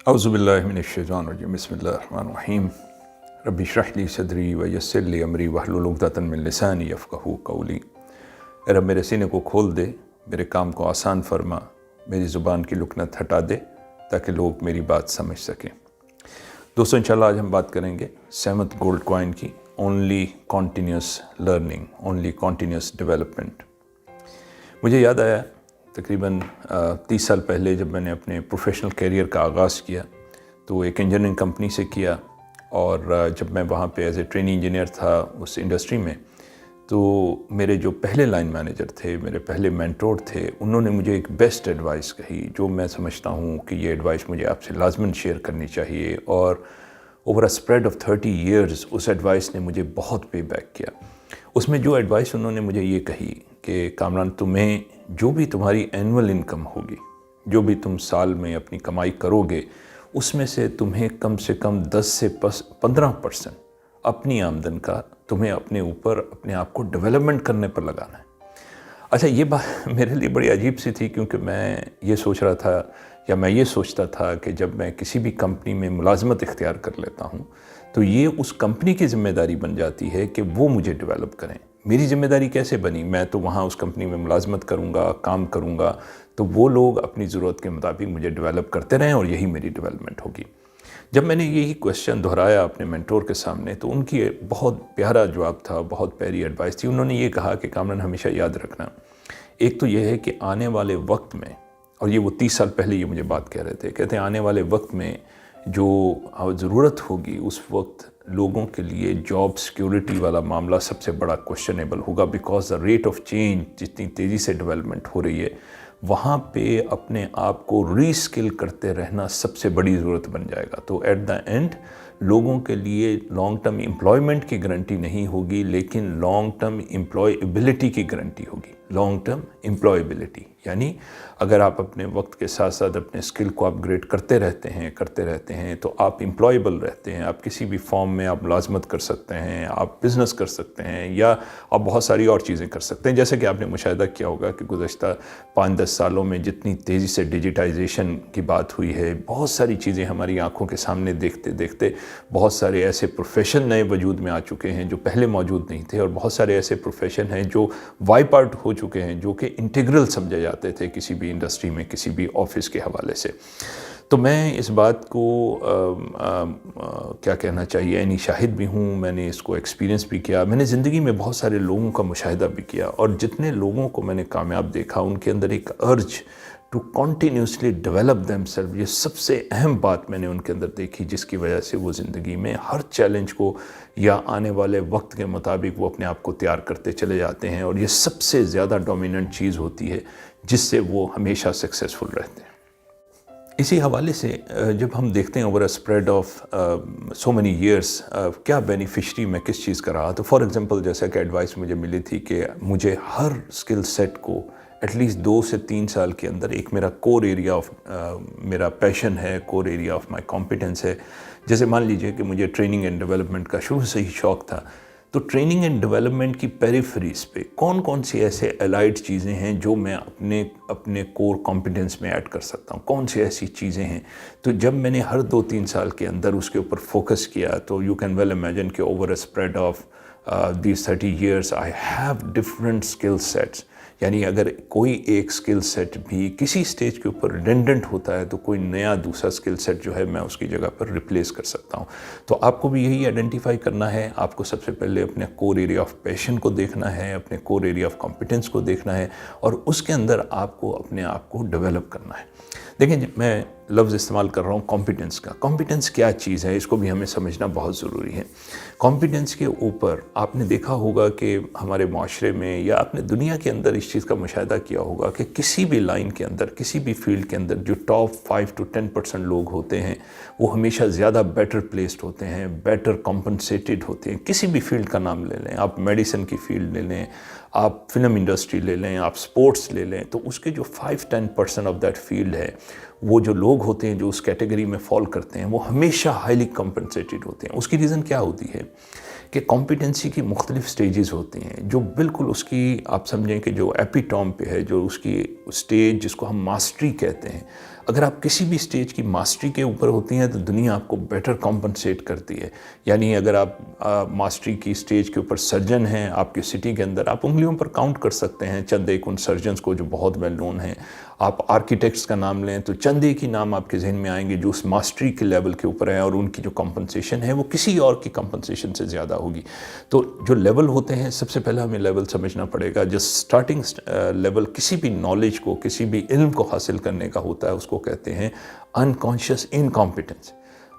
اعوذ باللہ من الشیطان الرجیم بسم اللہ الرحمن الرحیم رب اشرح لی صدری ویسر لی امری واحلل عقدۃ من لسانی یفقہوا قولی۔ اے رب میرے سینے کو کھول دے، میرے کام کو آسان فرما، میری زبان کی لکنت ہٹا دے تاکہ لوگ میری بات سمجھ سکیں۔ دوستو انشاءاللہ آج ہم بات کریں گے 7th گولڈ کوائن کی only continuous learning, only continuous development. مجھے یاد آیا تقریباً 30 سال پہلے جب میں نے اپنے پروفیشنل کیریئر کا آغاز کیا تو ایک انجینئرنگ کمپنی سے کیا، اور جب میں وہاں پہ ایز اے ٹریننگ انجینئر تھا اس انڈسٹری میں، تو میرے جو پہلے لائن مینیجر تھے، میرے پہلے مینٹور تھے، انہوں نے مجھے ایک بیسٹ ایڈوائس کہی جو میں سمجھتا ہوں کہ یہ ایڈوائس مجھے آپ سے لازماً شیئر کرنی چاہیے، اور over a spread of 30 years اس ایڈوائس نے مجھے بہت پے بیک کیا۔ اس میں جو ایڈوائس انہوں نے مجھے یہ کہی کہ کامران، تمہیں جو بھی تمہاری اینول انکم ہوگی، جو بھی تم سال میں اپنی کمائی کرو گے، اس میں سے تمہیں کم سے کم 10 سے 15% اپنی آمدن کا تمہیں اپنے اوپر اپنے آپ کو ڈیولپمنٹ کرنے پر لگانا ہے۔ اچھا، یہ بات میرے لیے بڑی عجیب سی تھی، کیونکہ میں یہ سوچ رہا تھا یا میں یہ سوچتا تھا کہ جب میں کسی بھی کمپنی میں ملازمت اختیار کر لیتا ہوں تو یہ اس کمپنی کی ذمہ داری بن جاتی ہے کہ وہ مجھے ڈیولپ کریں۔ میری ذمہ داری کیسے بنی؟ میں تو وہاں اس کمپنی میں ملازمت کروں گا، کام کروں گا، تو وہ لوگ اپنی ضرورت کے مطابق مجھے ڈیولپ کرتے رہیں اور یہی میری ڈیولپمنٹ ہوگی۔ جب میں نے یہی کویسچن دہرایا اپنے مینٹور کے سامنے تو ان کی بہت پیارا جواب تھا، بہت پیاری ایڈوائس تھی۔ انہوں نے یہ کہا کہ کامران، ہمیشہ یاد رکھنا، ایک تو یہ ہے کہ آنے والے وقت میں، اور یہ وہ 30 سال پہلے یہ مجھے بات کہہ رہے تھے، کہتے ہیں آنے والے وقت میں جو ضرورت ہوگی اس وقت لوگوں کے لیے جاب سیکیورٹی والا معاملہ سب سے بڑا کویسچنیبل ہوگا، because the rate of change جتنی تیزی سے ڈیولپمنٹ ہو رہی ہے، وہاں پہ اپنے آپ کو ری اسکل کرتے رہنا سب سے بڑی ضرورت بن جائے گا۔ تو ایٹ دا اینڈ لوگوں کے لیے لانگ ٹرم امپلائمنٹ کی گارنٹی نہیں ہوگی، لیکن لانگ ٹرم امپلائیبلٹی کی گارنٹی ہوگی۔ لانگ ٹرم امپلائیبلٹی یعنی اگر آپ اپنے وقت کے ساتھ ساتھ اپنے اسکل کو اپ گریڈ کرتے رہتے ہیں تو آپ امپلائیبل رہتے ہیں، آپ کسی بھی فارم میں آپ ملازمت کر سکتے ہیں، آپ بزنس کر سکتے ہیں، یا آپ بہت ساری اور چیزیں کر سکتے ہیں۔ جیسے کہ آپ نے مشاہدہ کیا ہوگا کہ گزشتہ 5-10 سالوں میں جتنی تیزی سے ڈیجیٹائزیشن کی بات ہوئی ہے، بہت ساری چیزیں ہماری آنکھوں کے سامنے دیکھتے دیکھتے بہت سارے ایسے پروفیشن نئے وجود میں آ چکے ہیں جو پہلے موجود نہیں تھے، اور بہت سارے ایسے پروفیشن ہیں جو وائپ آؤٹ ہو چکے ہیں، جو کہ انٹیگرل سمجھے جاتے تھے کسی بھی انڈسٹری میں، کسی بھی آفس کے حوالے سے۔ تو میں اس بات کو کیا کہنا چاہیے، یعنی شاہد بھی ہوں، میں نے اس کو ایکسپیرینس بھی کیا، میں نے زندگی میں بہت سارے لوگوں کا مشاہدہ بھی کیا، اور جتنے لوگوں کو میں نے کامیاب دیکھا ان کے اندر ایک urge to continuously develop them self, یہ سب سے اہم بات میں نے ان کے اندر دیکھی، جس کی وجہ سے وہ زندگی میں ہر چیلنج کو یا آنے والے وقت کے مطابق وہ اپنے آپ کو تیار کرتے چلے جاتے ہیں، اور یہ سب سے زیادہ ڈومیننٹ چیز ہوتی ہے جس سے وہ ہمیشہ سکسیسفل رہتے ہیں۔ اسی حوالے سے جب ہم دیکھتے ہیں over a spread of so many years کیا بینیفیشری میں کس چیز کا رہا، تو فار ایگزامپل جیسا کہ ایڈوائس مجھے ملی تھی کہ مجھے ہر اسکل سیٹ کو ایٹ لیسٹ 2 سے 3 سال کے اندر ایک میرا کور ایریا آف میرا پیشن ہے، core area of my competence ہے۔ جیسے مان لیجئے کہ مجھے ٹریننگ اینڈ ڈیولپمنٹ کا شروع سے ہی شوق تھا، تو ٹریننگ اینڈ ڈیولپمنٹ کی پیریفریز پہ کون کون سی ایسے الائڈ چیزیں ہیں جو میں اپنے کور کمپیٹنس میں ایڈ کر سکتا ہوں، کون سی ایسی چیزیں ہیں۔ تو جب میں نے ہر 2-3 سال کے اندر اس کے اوپر فوکس کیا تو یو کین ویل امیجن کہ over a spread of these 30 years I have different skill sets. یعنی اگر کوئی ایک اسکل سیٹ بھی کسی سٹیج کے اوپر ریڈنڈنٹ ہوتا ہے تو کوئی نیا دوسرا اسکل سیٹ جو ہے میں اس کی جگہ پر ریپلیس کر سکتا ہوں۔ تو آپ کو بھی یہی آئیڈینٹیفائی کرنا ہے، آپ کو سب سے پہلے اپنے کور ایریا آف پیشن کو دیکھنا ہے، اپنے کور ایریا آف کمپیٹنس کو دیکھنا ہے، اور اس کے اندر آپ کو اپنے آپ کو ڈیولپ کرنا ہے۔ دیکھیں، میں لفظ استعمال کر رہا ہوں کمپیٹنس کا۔ کمپیٹنس کیا چیز ہے، اس کو بھی ہمیں سمجھنا بہت ضروری ہے۔ کمپیٹنس کے اوپر آپ نے دیکھا ہوگا کہ ہمارے معاشرے میں یا آپ نے دنیا کے اندر اس چیز کا مشاہدہ کیا ہوگا کہ کسی بھی لائن کے اندر، کسی بھی فیلڈ کے اندر جو ٹاپ 5 to 10% لوگ ہوتے ہیں وہ ہمیشہ زیادہ بیٹر پلیسڈ ہوتے ہیں، بیٹر کمپنسیٹڈ ہوتے ہیں۔ کسی بھی فیلڈ کا نام لے لیں، آپ میڈیسن کی فیلڈ لے لیں، آپ فلم انڈسٹری لے لیں، آپ سپورٹس لے لیں، تو اس کے جو 5-10% آف دیٹ فیلڈ ہے، وہ جو لوگ ہوتے ہیں جو اس کیٹیگری میں فال کرتے ہیں وہ ہمیشہ ہائیلی کمپنسیٹڈ ہوتے ہیں۔ اس کی ریزن کیا ہوتی ہے کہ کمپیٹنسی کی مختلف سٹیجز ہوتی ہیں، جو بالکل اس کی آپ سمجھیں کہ جو ایپیٹام پہ ہے، جو اس کی سٹیج جس کو ہم ماسٹری کہتے ہیں، اگر آپ کسی بھی سٹیج کی ماسٹری کے اوپر ہوتی ہیں تو دنیا آپ کو بیٹر کمپنسیٹ کرتی ہے. یعنی اگر آپ ماسٹری کی سٹیج کے اوپر سرجن ہیں آپ کی سٹی کے اندر، آپ انگلیوں پر کاؤنٹ کر سکتے ہیں چند ایک ان سرجنز کو جو بہت ویل نون ہیں. آپ آرکیٹیکٹس کا نام لیں تو چند ایک ہی نام آپ کے ذہن میں آئیں گے جو اس ماسٹری کے لیول کے اوپر ہیں، اور ان کی جو کمپنسیشن ہے وہ کسی اور کی کمپنسیشن سے زیادہ ہوگی. تو جو لیول ہوتے ہیں، سب سے پہلا ہمیں لیول سمجھنا پڑے گا. جو سٹارٹنگ لیول کسی بھی نالج کو، کسی بھی علم کو حاصل کرنے کا ہوتا ہے، اس کو کہتے ہیں انکانشیس انکمپیٹنس.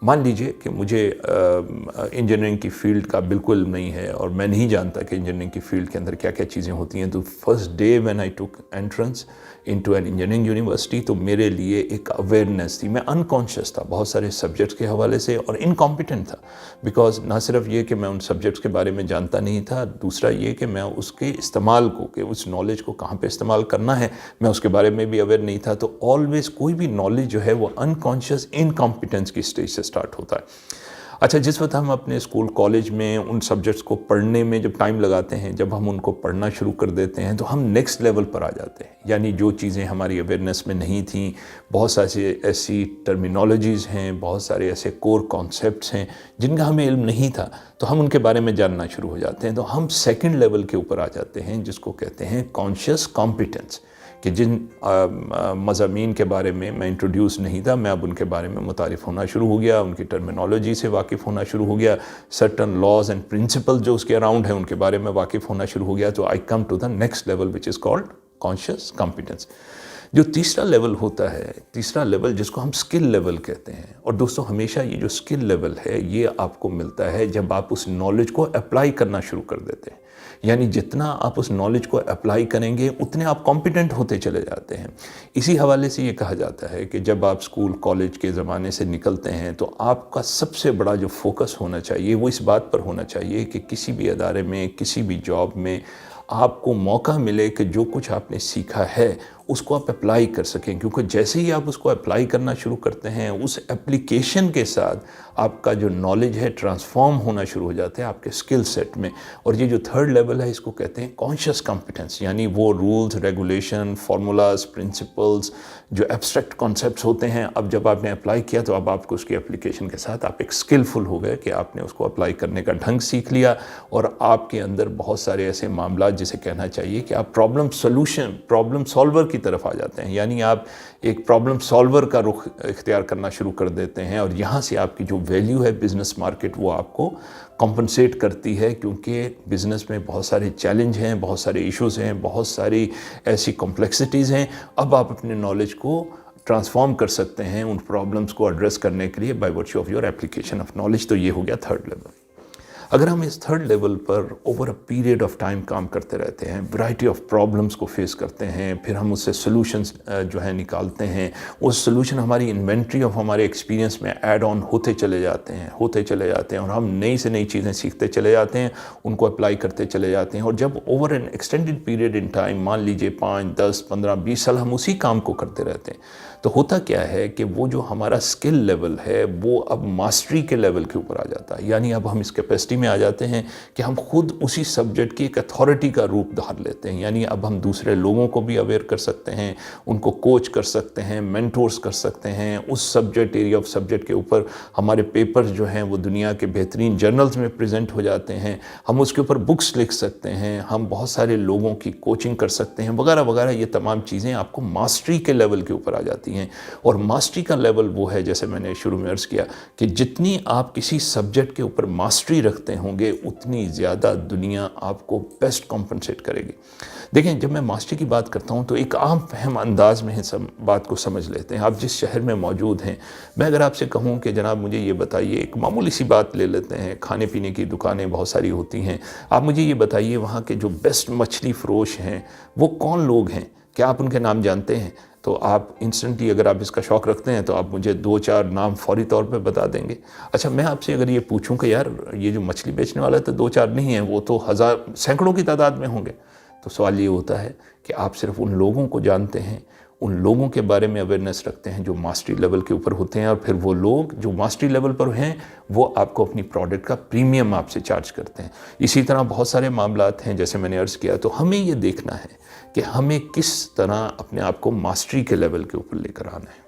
مان لیجئے کہ مجھے انجینئرنگ کی فیلڈ کا بالکل علم نہیں ہے اور میں نہیں جانتا کہ انجینئرنگ کی فیلڈ کے اندر کیا کیا چیزیں ہوتی ہیں. تو فرسٹ ڈے وین آئی ٹوک entrance into an engineering university, تو میرے لیے ایک اویئرنیس تھی. میں انکانشیس تھا بہت سارے سبجیکٹس کے حوالے سے اور انکمپیٹنٹ تھا، بیکاز نہ صرف یہ کہ میں ان سبجیکٹس کے بارے میں جانتا نہیں تھا، دوسرا یہ کہ میں اس کے استعمال کو، کہ اس نالج کو کہاں پہ استعمال کرنا ہے، میں اس کے بارے میں بھی اویئر نہیں تھا. تو آلویز کوئی بھی نالج جو ہے وہ انکانشیس انکمپیٹنس کی سٹیج سے سٹارٹ ہوتا ہے. اچھا، جس وقت ہم اپنے اسکول کالج میں ان سبجیکٹس کو پڑھنے میں جب ٹائم لگاتے ہیں، جب ہم ان کو پڑھنا شروع کر دیتے ہیں تو ہم نیکسٹ لیول پر آ جاتے ہیں. یعنی جو چیزیں ہماری اویئرنیس میں نہیں تھیں، بہت ساری ایسی ٹرمینالوجیز ہیں، بہت سارے ایسے کور کانسیپٹس ہیں جن کا ہمیں علم نہیں تھا، تو ہم ان کے بارے میں جاننا شروع ہو جاتے ہیں. تو ہم سیکنڈ لیول کے اوپر آ جاتے ہیں جس کو کہتے ہیں کانشیس کمپیٹنس، کہ جن مضامین کے بارے میں انٹروڈیوس نہیں تھا، میں اب ان کے بارے میں متعارف ہونا شروع ہو گیا، ان کی ٹرمینالوجی سے واقف ہونا شروع ہو گیا، سرٹن لاز اینڈ پرنسپل جو اس کے اراؤنڈ ہیں ان کے بارے میں واقف ہونا شروع ہو گیا. تو I come to the next level which is called conscious competence. جو تیسرا لیول ہوتا ہے، تیسرا لیول جس کو ہم سکل لیول کہتے ہیں. اور دوستو، ہمیشہ یہ جو سکل لیول ہے یہ آپ کو ملتا ہے جب آپ اس نالج کو اپلائی کرنا شروع کر دیتے ہیں. یعنی جتنا آپ اس نالج کو اپلائی کریں گے اتنے آپ کمپیٹنٹ ہوتے چلے جاتے ہیں. اسی حوالے سے یہ کہا جاتا ہے کہ جب آپ اسکول کالج کے زمانے سے نکلتے ہیں تو آپ کا سب سے بڑا جو فوکس ہونا چاہیے وہ اس بات پر ہونا چاہیے کہ کسی بھی ادارے میں، کسی بھی جاب میں آپ کو موقع ملے کہ جو کچھ آپ نے سیکھا ہے اس کو آپ اپلائی کر سکیں. کیونکہ جیسے ہی آپ اس کو اپلائی کرنا شروع کرتے ہیں، اس اپلیکیشن کے ساتھ آپ کا جو نالج ہے ٹرانسفارم ہونا شروع ہو جاتا ہے آپ کے سکل سیٹ میں. اور یہ جو تھرڈ لیول ہے اس کو کہتے ہیں کانشیس کمپیٹنس. یعنی وہ رولز، ریگولیشن، فارمولاز، پرنسپلز، جو ایبسٹریکٹ کانسیپٹس ہوتے ہیں، اب جب آپ نے اپلائی کیا تو اب آپ کو اس کی اپلیکیشن کے ساتھ آپ ایک سکلفل ہو گئے کہ آپ نے اس کو اپلائی کرنے کا ڈھنگ سیکھ لیا. اور آپ کے اندر بہت سارے ایسے معاملات جسے کہنا چاہیے کہ آپ پرابلم سالور کی طرف آ جاتے ہیں. یعنی آپ ایک پرابلم سالور کا رخ اختیار کرنا شروع کر دیتے ہیں، اور یہاں سے آپ کی جو ویلیو ہے بزنس مارکیٹ وہ آپ کو کمپنسیٹ کرتی ہے. کیونکہ بزنس میں بہت سارے چیلنج ہیں، بہت سارے ایشوز ہیں، بہت ساری ایسی کمپلیکسٹیز ہیں. اب آپ اپنے نالج کو ٹرانسفارم کر سکتے ہیں ان پرابلمس کو ایڈریس کرنے کے لیے by virtue of your application of knowledge. تو یہ ہو گیا تھرڈ لیول. اگر ہم اس تھرڈ لیول پر over a period of time کام کرتے رہتے ہیں، ورائٹی آف پرابلمس کو فیس کرتے ہیں، پھر ہم اس سے سلوشنز جو ہیں نکالتے ہیں، وہ سلوشن ہماری انوینٹری آف ہمارے ایکسپیرینس میں ایڈ آن ہوتے چلے جاتے ہیں اور ہم نئی سے نئی چیزیں سیکھتے چلے جاتے ہیں، ان کو اپلائی کرتے چلے جاتے ہیں. اور جب over an extended period in time, مان لیجئے 5، 10، 15، 20 سال ہم اسی کام کو کرتے رہتے ہیں، تو ہوتا کیا ہے کہ وہ جو ہمارا سکل لیول ہے وہ اب ماسٹری کے لیول کے اوپر آ جاتا ہے. یعنی اب ہم اس کیپیسٹی میں آ جاتے ہیں کہ ہم خود اسی سبجیکٹ کی ایک اتھارٹی کا روپ دھار لیتے ہیں. یعنی اب ہم دوسرے لوگوں کو بھی اویئر کر سکتے ہیں، ان کو کوچ کر سکتے ہیں، مینٹورز کر سکتے ہیں. اس سبجیکٹ، ایریا آف سبجیکٹ کے اوپر ہمارے پیپرز جو ہیں وہ دنیا کے بہترین جرنلز میں پریزنٹ ہو جاتے ہیں. ہم اس کے اوپر بکس لکھ سکتے ہیں، ہم بہت سارے لوگوں کی کوچنگ کر سکتے ہیں وغیرہ وغیرہ. یہ تمام چیزیں آپ کو ماسٹری کے لیول کے اوپر آ جاتی ہیں. اور ماسٹری کا لیول وہ ہے، جیسے میں نے شروع میں عرض کیا، کہ جتنی آپ کسی سبجیکٹ کے اوپر ماسٹری رکھتے ہوں گے اتنی زیادہ دنیا آپ کو بیسٹ کمپنسیٹ کرے گی. دیکھیں، جب میں ماسٹری کی بات کرتا ہوں تو ایک عام فہم انداز میں بات کو سمجھ لیتے ہیں. آپ جس شہر میں موجود ہیں، میں اگر آپ سے کہوں کہ جناب مجھے یہ بتائیے، ایک معمولی سی بات لے لیتے ہیں، کھانے پینے کی دکانیں بہت ساری ہوتی ہیں، آپ مجھے یہ بتائیے وہاں کے جو بیسٹ مچھلی فروش ہیں وہ کون لوگ ہیں؟ کیا آپ ان کے نام جانتے ہیں؟ تو آپ انسٹنٹلی، اگر آپ اس کا شوق رکھتے ہیں تو آپ مجھے 2-4 نام فوری طور پہ بتا دیں گے. اچھا، میں آپ سے اگر یہ پوچھوں کہ یار یہ جو مچھلی بیچنے والا ہے تو 2-4 نہیں ہیں، وہ تو سینکڑوں کی تعداد میں ہوں گے، تو سوال یہ ہوتا ہے کہ آپ صرف ان لوگوں کو جانتے ہیں، ان لوگوں کے بارے میں اویئرنیس رکھتے ہیں جو ماسٹری لیول کے اوپر ہوتے ہیں، اور پھر وہ لوگ جو ماسٹری لیول پر ہیں وہ آپ کو اپنی پروڈکٹ کا پریمیم آپ سے چارج کرتے ہیں. اسی طرح بہت سارے معاملات ہیں جیسے میں نے عرض کیا. تو ہمیں یہ دیکھنا ہے کہ ہمیں کس طرح اپنے آپ کو ماسٹری کے لیول کے اوپر لے کر آنا ہے.